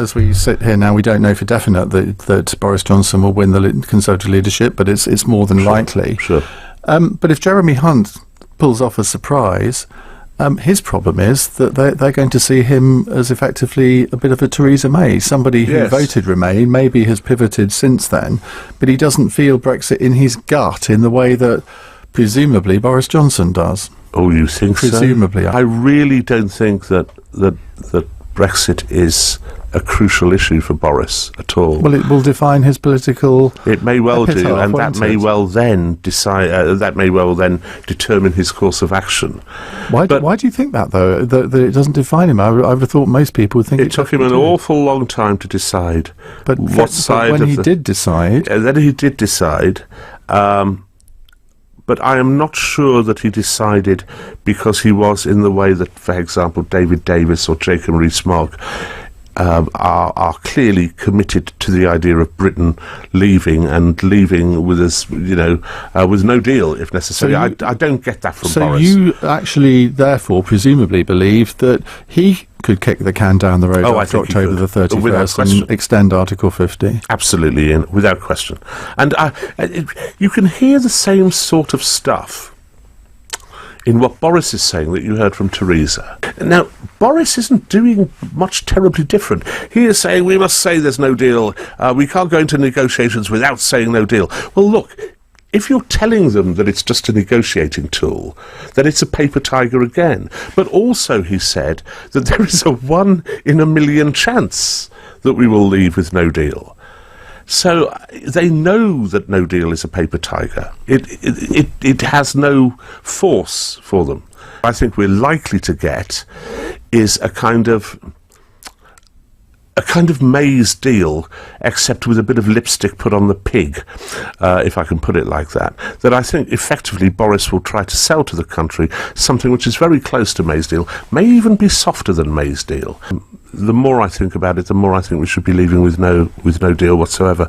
As we sit here now, we don't know for definite that Boris Johnson will win the Conservative leadership, but it's more than likely. Sure. But if Jeremy Hunt pulls off a surprise, his problem is that they're going to see him as effectively a bit of a Theresa May, somebody who voted Remain, maybe has pivoted since then, but he doesn't feel Brexit in his gut in the way that presumably Boris Johnson does. Oh, you think presumably, so? I really don't think that Brexit is a crucial issue for Boris at all. Well, it will define his political. It may well do, and that may it? well then decide. That may well then determine his course of action. Why do you think that, though? That it doesn't define him? I would have thought most people would think it took him an awful long time to decide. But what side? But when he did decide, then he did decide. But I am not sure that he decided because he was in the way that, for example, David Davis or Jacob Rees-Mogg are clearly committed to the idea of Britain leaving with us, with no deal if necessary. So I don't get that from Boris. So you actually, therefore, presumably believe that he could kick the can down the road after October the 31st and extend Article 50? Absolutely, Ian, without question. And you can hear the same sort of stuff in what Boris is saying that you heard from Theresa. Now, Boris isn't doing much terribly different. He is saying we must say there's no deal. We can't go into negotiations without saying no deal. Well, look, if you're telling them that it's just a negotiating tool, then it's a paper tiger again. But also, he said, that there is a 1 in a million chance that we will leave with no deal. So they know that no deal is a paper tiger. It has no force for them. I think we're likely to get is a kind of May's deal, except with a bit of lipstick put on the pig, if I can put it like that. That I think effectively Boris will try to sell to the country something which is very close to May's deal, may even be softer than May's deal. The more I think about it, the more I think we should be leaving with no deal whatsoever.